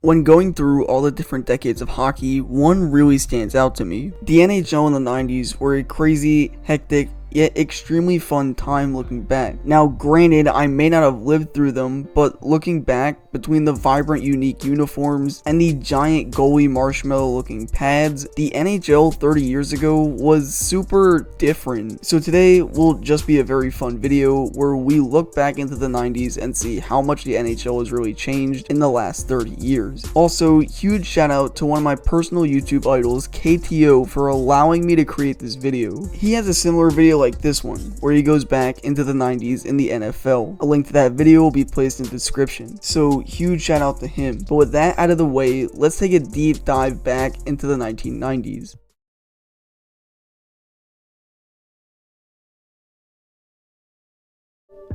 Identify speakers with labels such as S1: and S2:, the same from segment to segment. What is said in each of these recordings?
S1: When going through all the different decades of hockey, one really stands out to me. The NHL in the 90s were a crazy, hectic, yet extremely fun time looking back. Now granted, I may not have lived through them, but looking back, between the vibrant unique uniforms and the giant goalie marshmallow looking pads, the NHL 30 years ago was super different. So today will just be a very fun video where we look back into the 90s and see how much the NHL has really changed in the last 30 years. Also, huge shout out to one of my personal YouTube idols, KTO, for allowing me to create this video. He has a similar video like this one, where he goes back into the 90s in the NFL. A link to that video will be placed in the description, so huge shout out to him. But with that out of the way, let's take a deep dive back into the 1990s.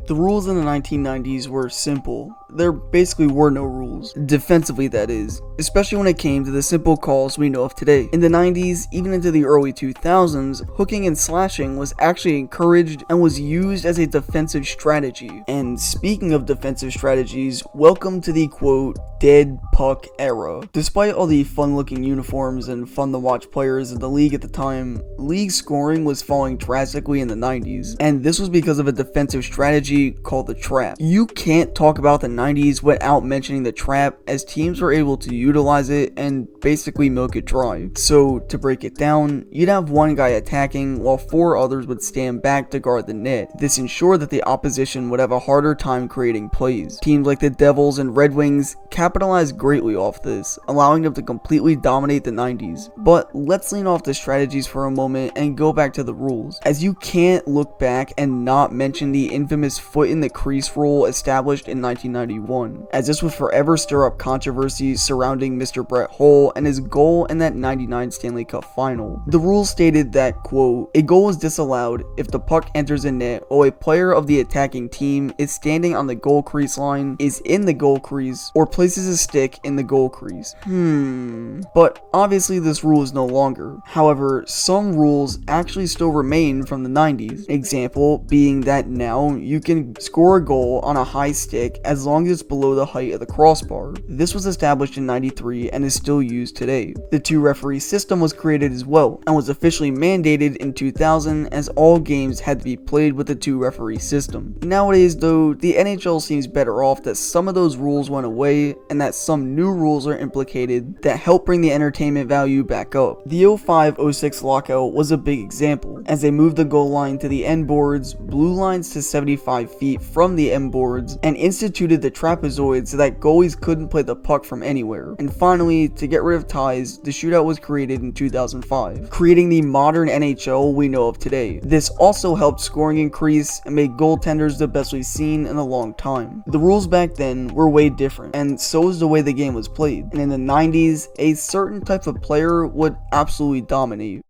S1: The rules in the 1990s were simple. There basically were no rules. Defensively, that is. Especially when it came to the simple calls we know of today. In the 90s, even into the early 2000s, hooking and slashing was actually encouraged and was used as a defensive strategy. And speaking of defensive strategies, welcome to the quote, dead puck era. Despite all the fun looking uniforms and fun to watch players in the league at the time, league scoring was falling drastically in the 90s. And this was because of a defensive strategy called the trap. You can't talk about the 90s without mentioning the trap, as teams were able to utilize it and basically milk it dry. So to break it down, you'd have one guy attacking while four others would stand back to guard the net. This ensured that the opposition would have a harder time creating plays. Teams like the Devils and Red Wings capitalized greatly off this, allowing them to completely dominate the 90s. But let's lean off the strategies for a moment and go back to the rules, as you can't look back and not mention the infamous foot in the crease rule established in 1991, as this would forever stir up controversy surrounding Mr. Brett Hull and his goal in that 99 Stanley Cup final. The rules stated that, quote, a goal is disallowed if the puck enters the net or a player of the attacking team is standing on the goal crease line, is in the goal crease, or places a stick in the goal crease. But obviously this rule is no longer. However, some rules actually still remain from the 90s. Example being that now you can score a goal on a high stick as long as it's below the height of the crossbar. This was established in 93 and is still used today. The two referee system was created as well and was officially mandated in 2000, as all games had to be played with the two referee system. Nowadays though, the NHL seems better off that some of those rules went away and that some new rules are implicated that help bring the entertainment value back up. The 05-06 lockout was a big example, as they moved the goal line to the end boards, blue lines to 75 feet from the end boards, and instituted the trapezoid so that goalies couldn't play the puck from anywhere. And finally, to get rid of ties, the shootout was created in 2005, creating the modern NHL we know of today. This also helped scoring increase and made goaltenders the best we've seen in a long time. The rules back then were way different, and so was the way the game was played. And in the 90s, a certain type of player would absolutely dominate.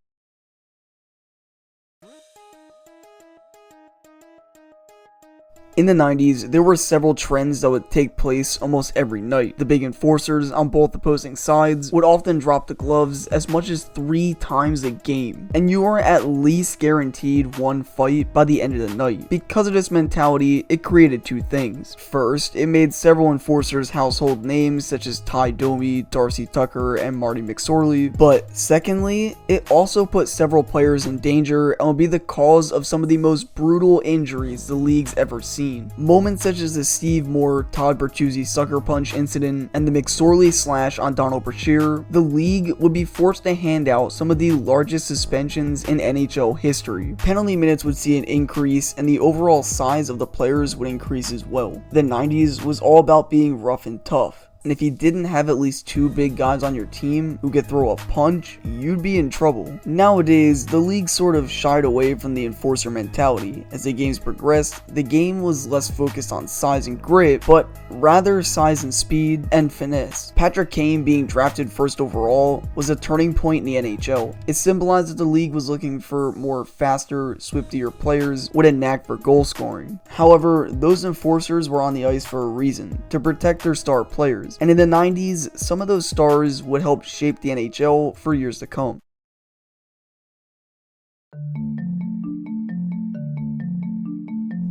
S1: In the 90s, there were several trends that would take place almost every night. The big enforcers on both opposing sides would often drop the gloves as much as 3 times a game, and you were at least guaranteed one fight by the end of the night. Because of this mentality, it created two things. First, it made several enforcers household names such as Ty Domi, Darcy Tucker, and Marty McSorley, but secondly, it also put several players in danger and would be the cause of some of the most brutal injuries the league's ever seen. Moments such as the Steve Moore Todd Bertuzzi sucker punch incident and the McSorley slash on Donald Brashear, the league would be forced to hand out some of the largest suspensions in NHL history. Penalty minutes would see an increase, and the overall size of the players would increase as well. The 90s was all about being rough and tough. And if you didn't have at least 2 big guys on your team who could throw a punch, you'd be in trouble. Nowadays, the league sort of shied away from the enforcer mentality. As the games progressed, the game was less focused on size and grit, but rather size and speed and finesse. Patrick Kane being drafted first overall was a turning point in the NHL. It symbolized that the league was looking for more faster, swiftier players with a knack for goal scoring. However, those enforcers were on the ice for a reason, to protect their star players. And in the 90s, some of those stars would help shape the NHL for years to come.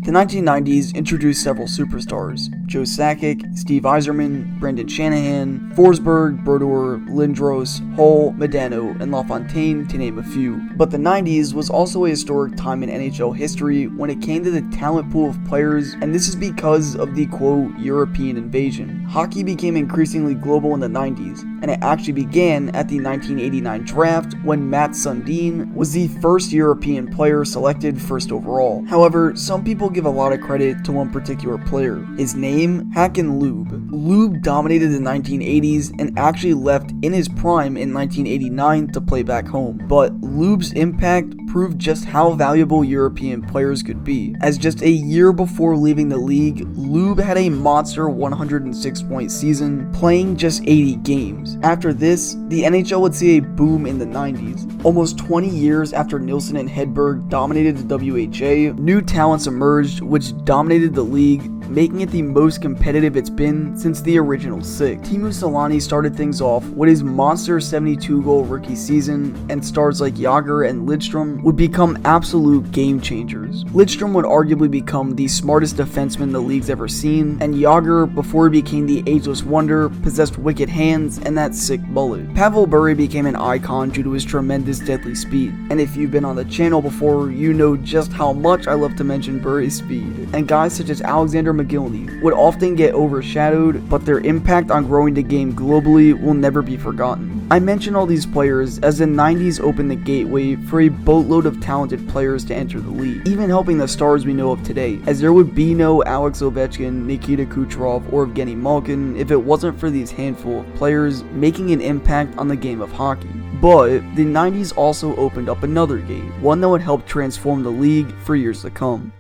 S1: The 1990s introduced several superstars: Joe Sakic, Steve Yzerman, Brendan Shanahan, Forsberg, Brodeur, Lindros, Hull, Medano, and LaFontaine, to name a few. But the 90s was also a historic time in NHL history when it came to the talent pool of players, and this is because of the quote European invasion. Hockey became increasingly global in the 90s, and it actually began at the 1989 draft when Matt Sundin was the first European player selected first overall. However, some people give a lot of credit to one particular player. His name, Håkan Loob. Loob dominated the 1980s and actually left in his prime in 1989 to play back home. But Loob's impact proved just how valuable European players could be, as just a year before leaving the league, Loob had a monster 106-point season, playing just 80 games. After this, the NHL would see a boom in the 90s. Almost 20 years after Nilsson and Hedberg dominated the WHA, new talents emerged which dominated the league, making it the most competitive it's been since the original six. Teemu Selanne started things off with his monster 72-goal rookie season, and stars like Jagr and Lidstrom would become absolute game changers. Lidstrom would arguably become the smartest defenseman the league's ever seen, and Jagr, before he became the ageless wonder, possessed wicked hands and that sick mullet. Pavel Bure became an icon due to his tremendous deadly speed, and if you've been on the channel before, you know just how much I love to mention Bure's speed. And guys such as Alexander McGillney would often get overshadowed, but their impact on growing the game globally will never be forgotten. I mention all these players as the 90s opened the gateway for a boatload of talented players to enter the league, even helping the stars we know of today, as there would be no Alex Ovechkin, Nikita Kucherov, or Evgeny Malkin if it wasn't for these handful of players making an impact on the game of hockey. But the 90s also opened up another gate, one that would help transform the league for years to come.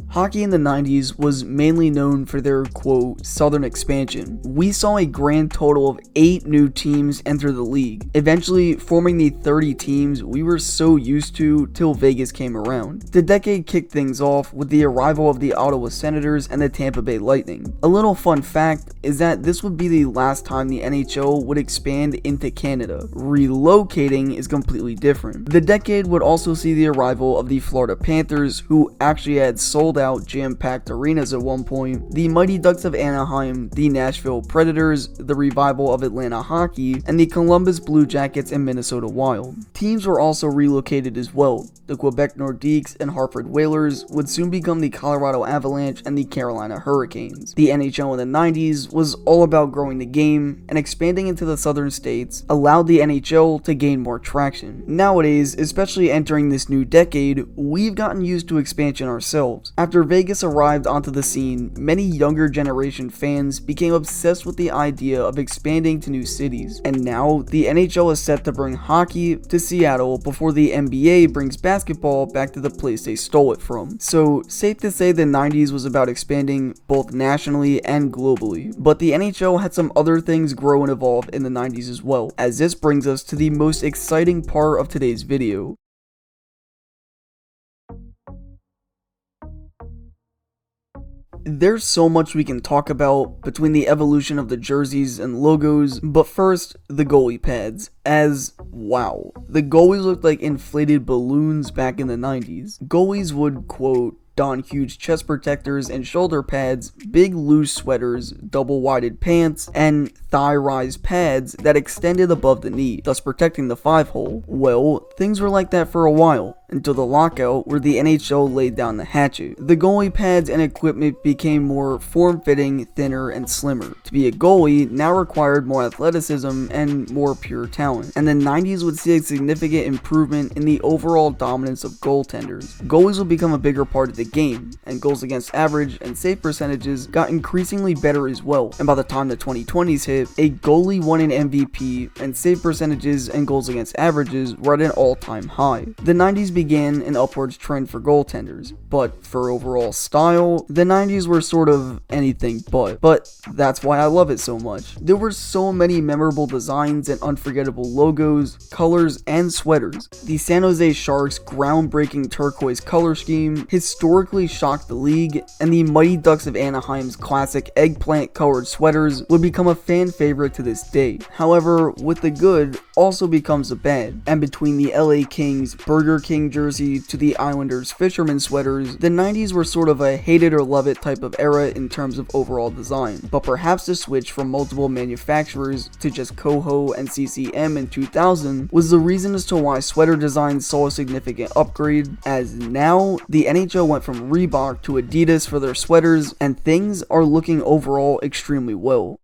S1: Hockey in the 90s was mainly known for their, quote, southern expansion. We saw a grand total of 8 new teams enter the league, eventually forming the 30 teams we were so used to till Vegas came around. The decade kicked things off with the arrival of the Ottawa Senators and the Tampa Bay Lightning. A little fun fact is that this would be the last time the NHL would expand into Canada. Relocating is completely different. The decade would also see the arrival of the Florida Panthers, who actually had sold out jam-packed arenas at one point, the Mighty Ducks of Anaheim, the Nashville Predators, the revival of Atlanta hockey, and the Columbus Blue Jackets and Minnesota Wild. Teams were also relocated as well. The Quebec Nordiques and Hartford Whalers would soon become the Colorado Avalanche and the Carolina Hurricanes. The NHL in the 90s was all about growing the game, and expanding into the southern states allowed the NHL to gain more traction. Nowadays, especially entering this new decade, we've gotten used to expansion ourselves. After Vegas arrived onto the scene, many younger generation fans became obsessed with the idea of expanding to new cities, and now the NHL is set to bring hockey to Seattle before the NBA brings basketball back to the place they stole it from. So safe to say the 90s was about expanding both nationally and globally, but the NHL had some other things grow and evolve in the 90s as well, as this brings us to the most exciting part of today's video. There's so much we can talk about between the evolution of the jerseys and logos, but first, the goalie pads. As, wow, the goalies looked like inflated balloons back in the 90s. Goalies would, quote, don huge chest protectors and shoulder pads, big loose sweaters, double-wided pants, and thigh-rise pads that extended above the knee, thus protecting the 5-hole. Well, things were like that for a while, until the lockout where the NHL laid down the hatchet. The goalie pads and equipment became more form-fitting, thinner, and slimmer. To be a goalie now required more athleticism and more pure talent, and the 90s would see a significant improvement in the overall dominance of goaltenders. Goalies would become a bigger part of the game, and goals against average and save percentages got increasingly better as well, and by the time the 2020s hit, a goalie won an MVP, and save percentages and goals against averages were at an all-time high. The 90s began an upwards trend for goaltenders, but for overall style, the 90s were sort of anything but that's why I love it so much. There were so many memorable designs and unforgettable logos, colors, and sweaters. The San Jose Sharks' groundbreaking turquoise color scheme historically shocked the league, and the Mighty Ducks of Anaheim's classic eggplant colored sweaters would become a fan favorite to this day. However, with the good also becomes a band, and between the LA Kings Burger King jersey to the Islanders fisherman sweaters, the 90s were sort of a hate it or love it type of era in terms of overall design. But perhaps the switch from multiple manufacturers to just Coho and CCM in 2000 was the reason as to why sweater design saw a significant upgrade, as now the NHL went from Reebok to Adidas for their sweaters, and things are looking overall extremely well.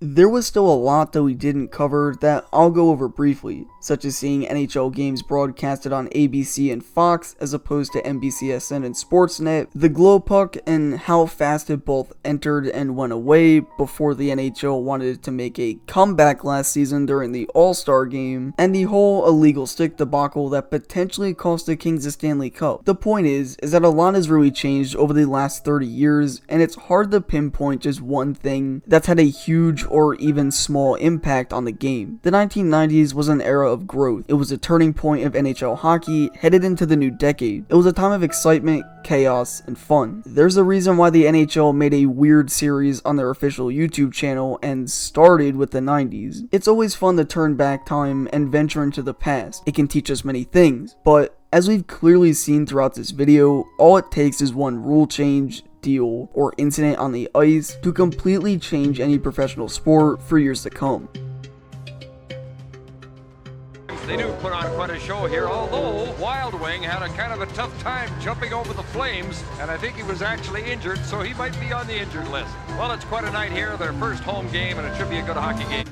S1: There was still a lot that we didn't cover that I'll go over briefly, such as seeing NHL games broadcasted on ABC and Fox as opposed to NBCSN and Sportsnet, the glow puck and how fast it both entered and went away before the NHL wanted to make a comeback last season during the All-Star game, and the whole illegal stick debacle that potentially cost the Kings the Stanley Cup. The point is that a lot has really changed over the last 30 years, and it's hard to pinpoint just one thing that's had a huge or even small impact on the game. The 1990s was an era of growth. It was a turning point of NHL hockey headed into the new decade. It was a time of excitement, chaos, and fun. There's a reason why the NHL made a weird series on their official YouTube channel and started with the 90s. It's always fun to turn back time and venture into the past. It can teach us many things, but as we've clearly seen throughout this video, all it takes is one rule change, deal, or incident on the ice to completely change any professional sport for years to come.
S2: They do put on quite a show here, although Wild Wing had a kind of a tough time jumping over the Flames, and I think he was actually injured, so he might be on the injured list. Well, it's quite a night here, their first home game, and it should be a good hockey game.